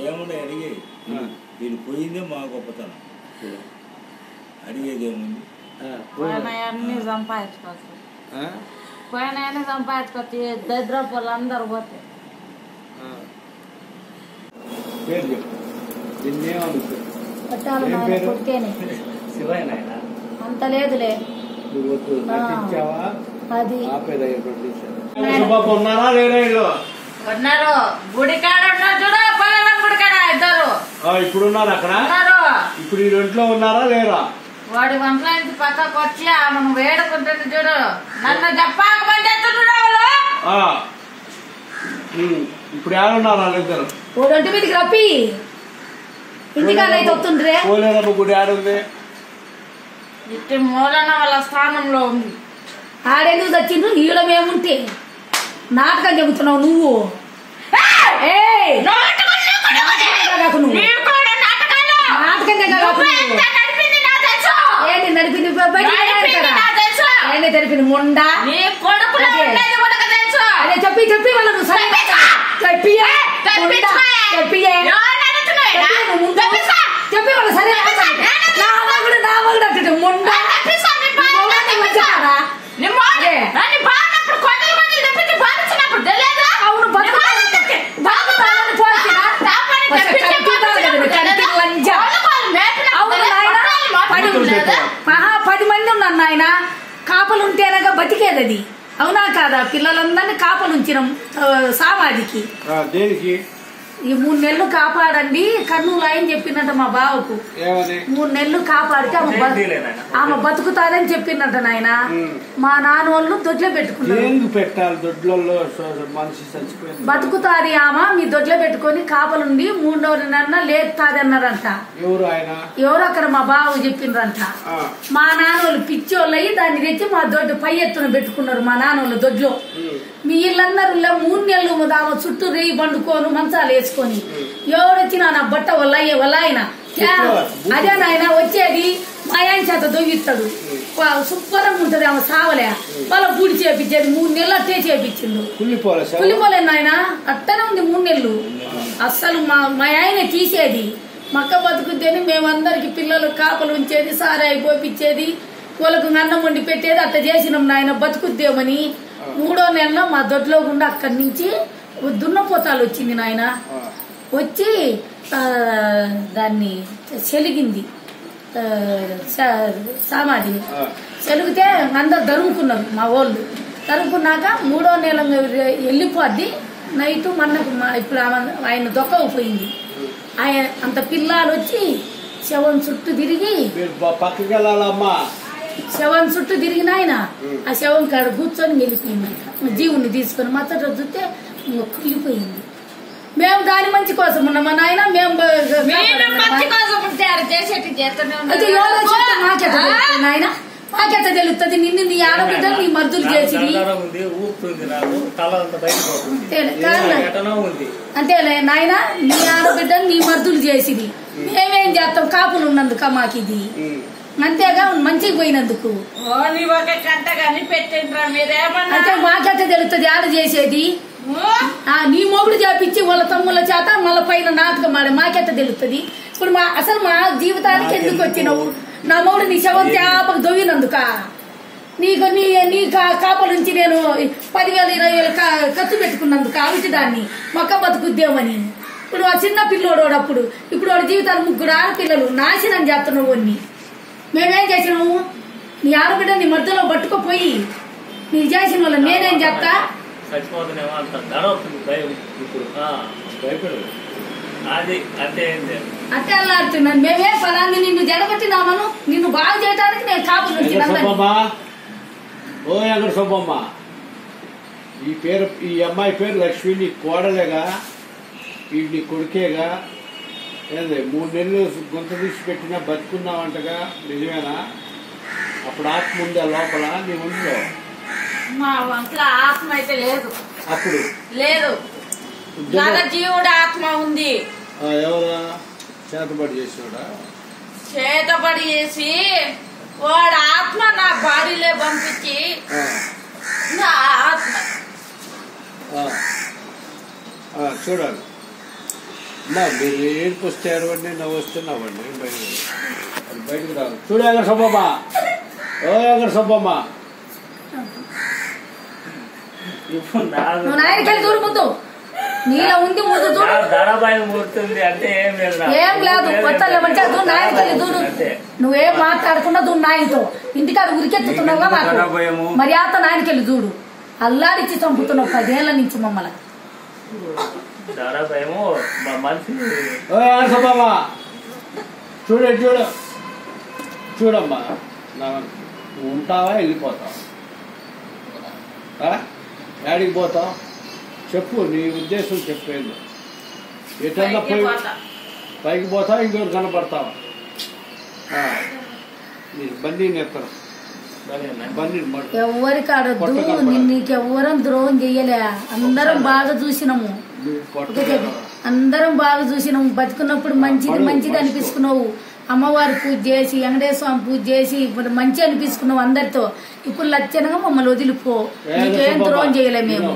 ఏముండే అడిగేది వీళ్ళు పోయిందే మా గొప్పతనం అడిగేది ఏముంది పోయినాయన్నీ సంపాదించుకోవచ్చు పోయినాయన్నీ సంపాదించుకోవచ్చు దరిద్రపు వాళ్ళు అందరు పోతే పేరు చెప్పు అంత లేదులే అది ఉన్నారా లేరా ఇల్లు ఉన్నారు గుడికాడ ఉన్నారు చూడ పొలం గుడికాడ ఇద్దరు ఇప్పుడు ఉన్నారు అక్కడ ఇప్పుడు ఈ ఇంట్లో ఉన్నారా లేరా వాడి వంటల నుంచి పక్కకు వచ్చి ఆమెను వేడుకుంటుంది చూడు నన్ను చెప్పాకమంటే ఇప్పుడు ఏడున్నారు వాళ్ళిద్దరు ఒంటి మీదకి రప్పి ఇంటికాడ అయితే వస్తుండ్రే పోలేరమ్మ గుడి ఆడుంది ఇట్టి మూలన వాళ్ళ స్థానంలో ఉంది ఆడెందుకు తెచ్చిండ్రు నీళ్ళ మేముంటే నాటకం చెబుతున్నావు నువ్వు ఏంటి నడిపింది ఏంటి నడిపింది ముండా అదే చెప్పి చెప్పి వాళ్ళను సరే చెప్పి చెప్పి వాళ్ళు సరే నా మగుడు అంటే ముండా అవును మహా 10 మంది ఉన్నారు నాయన కాపలు ఉంటేనగా బతికేది అది అవునా కాదా పిల్లలందరినీ కాపలు ఉంచినాం సమాధికి ఈ 3 నెలలు కాపాడండి కర్నూలు ఆయన చెప్పినట్ట మా బావకు 3 నెలలు కాపాడితే ఆమె బతుకుతాదని చెప్పినట్ట నాయన మా నాన్న వాళ్ళు దొడ్లో పెట్టుకున్నారు బతుకుతాది ఆమె మీ దొడ్లో పెట్టుకొని కాపలుండి 3వ నెల లేపుతాది అన్నారంట ఎవరు అక్కడ మా బావ చెప్పిండ్రంట మా నాన్న వాళ్ళు పిచ్చోళ్ళు అయ్యి దాన్ని తెచ్చి మా దొడ్డు పై ఎత్తున పెట్టుకున్నారు మా నాన్న వాళ్ళు దొడ్లో మీ ఇళ్ళందరూ 3 నెలలు ఆమె చుట్టూ రేయి బండుకోను మంచాలు వేసుకొని ఎవడొచ్చినా నా బట్ట వాళ్ళ ఆయన అదే నాయన వచ్చేది మా ఆయన చేత దొంగిస్తాడు శుభ్రంగా ఉంటది ఆమె సావలే వాళ్ళ పూడి చేపించేది 3 నెలలు అట్టే చేపించిండు కుళ్ళిపోలేదు నాయన అట్టనే ఉంది 3 నెలలు అస్సలు మా ఆయన తీసేది మక్క బతుకుతేనే మేమందరికి పిల్లలు కాపలు ఉంచేది సారాయి పోపించేది వాళ్ళకు అన్నం వండి పెట్టేది అట్ట చేసినాం నాయన బతుకుద్దేమని 3వ నెలలో మా దొడ్లో గుండా అక్కడి నుంచి దున్నపోతాలు వచ్చింది నాయన వచ్చి దాన్ని చెలిగింది సమాధిని చెలిగితే అందరు దరుముకున్నారు మా వాళ్ళు దరుముకున్నాక 3వ నెల వెళ్ళిపోద్ది నైట్ మనకు ఇప్పుడు ఆయన దొక్కకపోయింది ఆయన అంత పిల్లలు వచ్చి శవం చుట్టూ తిరిగి శవం చుట్టూ తిరిగిన ఆయన ఆ శవం కాడ కూర్చొని వెళ్ళిపోయింది జీవుని తీసుకొని మచ్చట చూస్తే కుళ్ళిపోయింది మేము దాని మంచి కోసం ఉన్నాం మా నాయన మేము నాయన మాకెట్ట తెలుస్తుంది నిన్ను నీ ఆడబిడ్డ నీ మర్దులు చేసింది అంతేలే నాయన నీ ఆడబిడ్డ నీ మర్దులు చేసింది మేమేం చేస్తాం కాపులు ఉన్నందుక మాకు ఇది అంతేగా మంచిగా పోయినందుకు అంటే మాకెట్ట తెలుస్తుంది ఆడ చేసేది నీ మొగుడు చేపించి వాళ్ళ తమ్ముళ్ళ చేత మళ్ళీ పైన నాటకం ఆడే మాకెట్ట తెలుస్తుంది ఇప్పుడు అసలు మా జీవితానికి ఎందుకు వచ్చినావు నా మొగుడు నీ శవం చేపకు దొవ్వినందుక నీకు నీ కాపల నుంచి నేను 10,000 20,000 ఖర్చు పెట్టుకున్నందుకు అవిటి దాన్ని మొక్క బతుకుద్దేమని ఇప్పుడు ఆ చిన్న పిల్లోడు అప్పుడు ఇప్పుడు వాడి జీవితాలు 3 ఆడపిల్లలు నాశనం చేస్తున్నావు అన్ని మేమేం చేసినాము నీ ఆడబిడ్డ నీ మధ్యలో పట్టుకుపోయి నీకు చేసిన వాళ్ళు నేనేం చేస్తా అట్టే అల్లాడుతున్నాను మేమే ఫలాన్ని నిన్ను జడబట్టినామను నిన్ను బాగు చేయడానికి నేను కాపులు శోభమ్మ ఈ అమ్మాయి పేరు లక్ష్మి నీ కోడలేగా నీ కొడుకేగా ఏంది 3 నెలలు గొంత తీసి పెట్టినా బతుకున్నావంటగా నిజమేనా అప్పుడు ఆత్మ ఉందా లోపల నీ ఒంట్లో మా ఒంట్లో ఆత్మ అయితే లేదు అప్పుడు లేదు జీవుడు ఆత్మ ఉంది ఎవరా చేతబడి చేసినాడా చేతబడి చేసి వాడు ఆత్మ నా బాడీలో పంపించి నా ఆత్మ చూడాలి మీరు ఏడుపు వస్తే ఏడవండి, నవ్వు వస్తే నవ్వండి, బయటకు రాదు. చూడు ఎగర సబ్బమ్మ, ఓ ఎగర సబ్బమ్మ, నువ్వు నాయనకెళ్ళి దూరు ముందు, నీలో ఉంది ముందు దూరు. ఏం లేదు కొత్త నాయనకెళ్ళి దూరు. నువ్వేం మాట్లాడకుండా దూడు నాయనతో. ఇంటికాడ ఉరికెత్తుతున్నావుగా మాకు మర్యాద. నాయనకెళ్ళి దూడు. అల్లాడిచ్చి చంపుతున్నావు 10 ఏళ్ల నుంచి మమ్మల్ని. చూడు చూడు చూడమ్మా, నువ్వు ఉంటావా వెళ్ళిపోతావా? యాడికి పోతావు చెప్పు, నీ ఉద్దేశం చెప్పేది. ఎటన్నా పైకి పోతావా, ఇంకోటి కనపడతావా? బండి ఎత్తరు, ఎవరికి ఆడద్దు. నీకెవ్వరం ద్రోహం చెయ్యలే. అందరం బాగా చూసినాము, అందరం బాగా చూసినాము. బతుకున్నప్పుడు మంచిది మంచిది అనిపించుకున్నావు. అమ్మవారి పూజ చేసి, వెంకటేశ్వర స్వామి పూజ చేసి ఇప్పుడు మంచి అనిపించుకున్నావు అందరితో. ఇప్పుడు లచ్చనగా మమ్మల్ని వదిలిపో. నీకేం ద్రోహం చేయలే మేము.